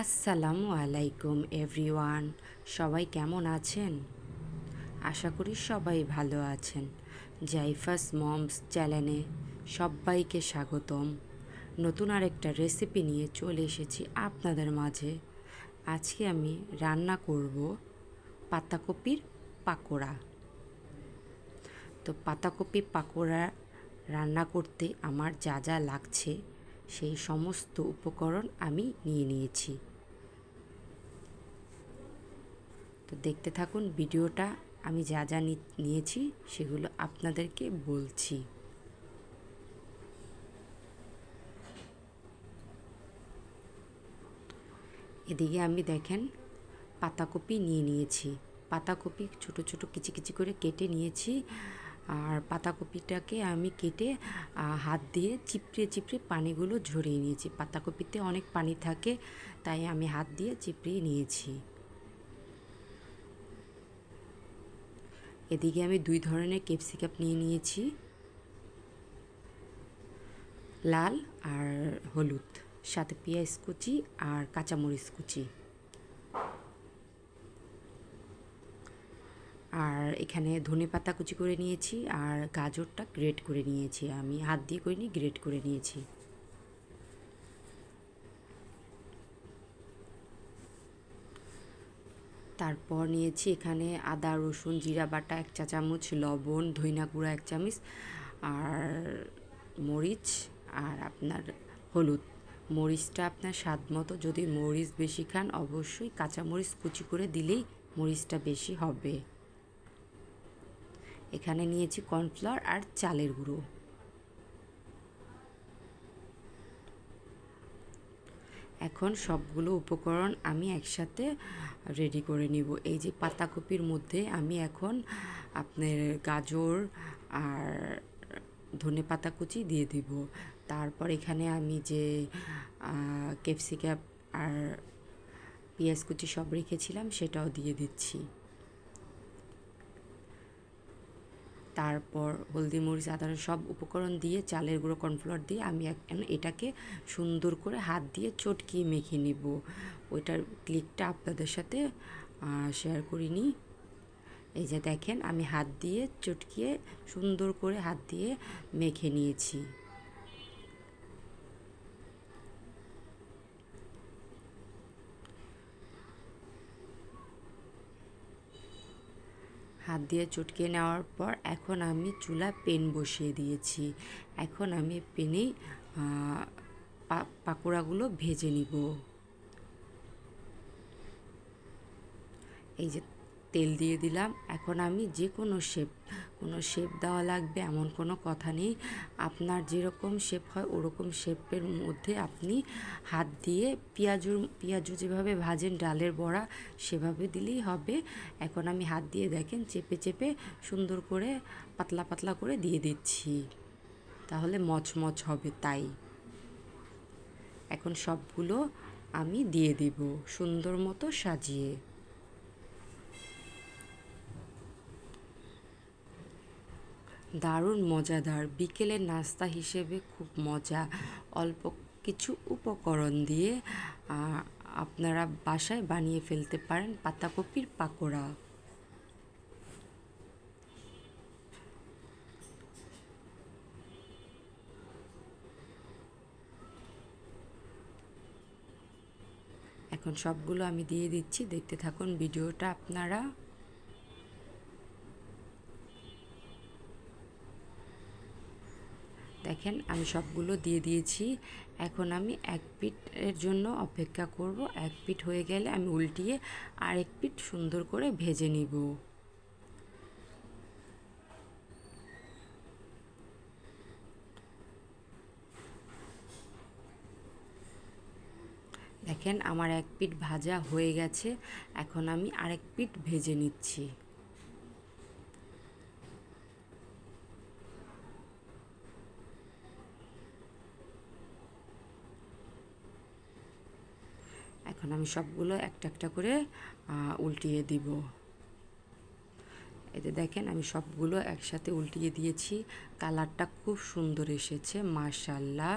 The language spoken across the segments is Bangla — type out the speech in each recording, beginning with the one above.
আসসালামু আলাইকুম এভরিওয়ান। সবাই কেমন আছেন? আশা করি সবাই ভালো আছেন। জাইফাস মমস চ্যানেলে সবাইকে স্বাগতম। নতুন আরেকটা রেসিপি নিয়ে চলে এসেছি আপনাদের মাঝে। আজকে আমি রান্না করব পাতাকপির পাকোড়া। তো পাতাকপি পাকোড়া রান্না করতে আমার যা যা লাগছে সেই সমস্ত উপকরণ আমি নিয়ে নিয়েছি। তো দেখতে থাকুন ভিডিওটা। আমি যা যা নিয়েছি সেগুলো আপনাদেরকে বলছি। এদিকে আমি দেখেন পাতাকপি নিয়ে নিয়েছি। পাতাকপি ছোট ছোট কিচি কিচি করে কেটে নিয়েছি। আর পাতাকপিটাকে আমি কেটে হাত দিয়ে চিপড়ে চিপড়ে পানিগুলো ঝরিয়ে নিয়েছি। পাতাকপিতে অনেক পানি থাকে, তাই আমি হাত দিয়ে চিপড়িয়ে নিয়েছি। এদিকে আমি 2 ধরনের ক্যাপসিকাম নিয়ে নিয়েছি, লাল আর হলুদ, সাথে পেঁয়াজ কুচি আর কাঁচামরিচ কুচি। আর এখানে ধনেপাতা কুচি করে নিয়েছি আর গাজরটা গ্রেট করে নিয়েছি। আমি হাত দিয়ে করিনি, গ্রেট করে নিয়েছি। তারপর নিয়েছি এখানে আদা রসুন জিরা বাটা 1 চা চামচ, লবণ ধইনা গুঁড়া 1 চামচ, আর মরিচ আর আপনার হলুদ। মরিচটা আপনার স্বাদ মতো, যদি মরিচ বেশি খান অবশ্যই কাঁচামরিচ কুচি করে দিলেই মরিচটা বেশি হবে। এখানে নিয়েছি কর্নফ্লাওয়ার আর চালের গুঁড়ো। এখন সবগুলো উপকরণ আমি একসাথে রেডি করে নিব। এই যে পাতাকপির মধ্যে আমি এখন আপনার গাজর আর ধনেপাতা কুচি দিয়ে দিব। তারপর এখানে আমি যে ক্যাপসিকাম আর পেঁয়াজ কুচি সব রেখেছিলাম সেটাও দিয়ে দিচ্ছি। তারপর হলদি মরিচ আদা সব উপকরণ দিয়ে চালের গুঁড়ো কর্নফ্লাওয়ার দিয়ে আমি এটাকে সুন্দর করে হাত দিয়ে চটকিয়ে মেখে নিব। ওইটার ক্লিকটা আপনাদের সাথে শেয়ার করিনি। এই যে দেখেন আমি হাত দিয়ে চটকিয়ে সুন্দর করে হাত দিয়ে মেখে নিয়েছি। হাত দিয়ে চটকিয়ে নেওয়ার পর এখন আমি চুলা পেন বসিয়ে দিয়েছি। এখন আমি পেনেই পাকোড়াগুলো ভেজে নিব। এই যে তেল দিয়ে দিলাম। এখন আমি যে কোনো শেপ দেওয়া লাগবে এমন কোনো কথা নেই। আপনার যেরকম শেপ হয় ওরকম শেপের মধ্যে আপনি হাত দিয়ে পেঁয়াজু যেভাবে ভাজেন ডালের বড়া সেভাবে দিলেই হবে। এখন আমি হাত দিয়ে দেখেন চেপে চেপে সুন্দর করে পাতলা পাতলা করে দিয়ে দিচ্ছি, তাহলে মচমচ হবে। তাই এখন সবগুলো আমি দিয়ে দিব সুন্দর মতো সাজিয়ে। দারুণ মজাদার বিকেলের নাস্তা হিসেবে খুব মজা। অল্প কিছু উপকরণ দিয়ে আপনারা বাসায় বানিয়ে ফেলতে পারেন পাতাকপির পাকোড়া। এখন সবগুলো আমি দিয়ে দিচ্ছি, দেখতে থাকুন ভিডিওটা আপনারা। দেখেন আমি সবগুলো দিয়ে দিয়েছি। এখন আমি এক পিঠের জন্য অপেক্ষা করব। এক পিঠ হয়ে গেলে আমি উল্টিয়ে আরেক পিঠ সুন্দর করে ভেজে নিব। দেখেন আমার এক পিঠ ভাজা হয়ে গেছে। এখন আমি আরেক পিঠ ভেজে নিচ্ছি। এখন আমি সবগুলো একটা একটা করে উল্টিয়ে দিব। এতে দেখেন আমি সবগুলো একসাথে উল্টিয়ে দিয়েছি। কালারটা খুব সুন্দর এসেছে মাশাআল্লাহ।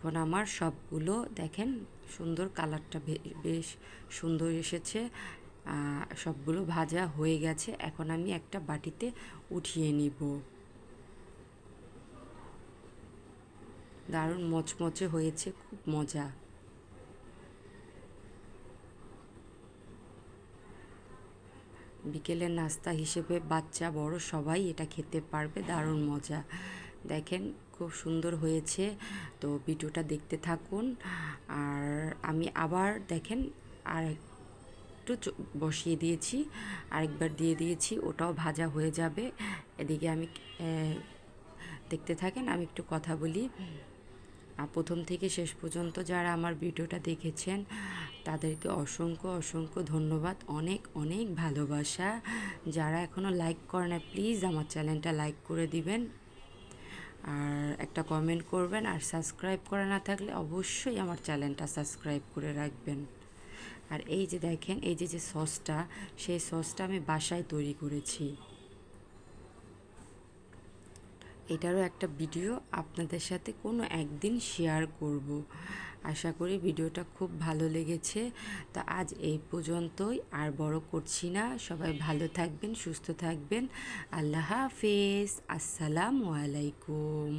এখন আমার সবগুলো দেখেন সুন্দর কালারটা বেশ সুন্দর এসেছে। সবগুলো ভাজা হয়ে গেছে। এখন আমি একটা বাটিতে উঠিয়ে নিব। দারুণ মচমচে হয়েছে, খুব মজা। বিকেলের নাস্তা হিসেবে বাচ্চা বড় সবাই এটা খেতে পারবে, দারুণ মজা। দেখেন খুব সুন্দর হয়েছে। তো ভিডিওটা দেখতে থাকুন। আর আমি আবার দেখেন আর একটু বসিয়ে দিয়েছি, আরেকবার দিয়ে দিয়েছি, ওটাও ভাজা হয়ে যাবে। এদিকে আমি দেখতে থাকেন, আমি একটু কথা বলি। প্রথম থেকে শেষ পর্যন্ত যারা আমার ভিডিওটা দেখেছেন তাদেরকে অসংখ্য অসংখ্য ধন্যবাদ, অনেক অনেক ভালোবাসা। যারা এখনও লাইক করে না প্লিজ আমার চ্যানেলটা লাইক করে দিবেন, আর একটা কমেন্ট করবেন, আর সাবস্ক্রাইব করা না থাকলে অবশ্যই আমার চ্যানেলটা সাবস্ক্রাইব করে রাখবেন। আর এই যে দেখেন, এই যে সসটা, সেই সসটা আমি বাসায় তৈরি করেছি। এটারও একটা ভিডিও আপনাদের সাথে কোনো একদিন শেয়ার করব। আশা করি ভিডিওটা খুব ভালো লেগেছে। তো আজ এই পর্যন্তই, আর বড় করছি না। সবাই ভালো থাকবেন, সুস্থ থাকবেন। আল্লাহ হাফেজ, আসসালামু আলাইকুম।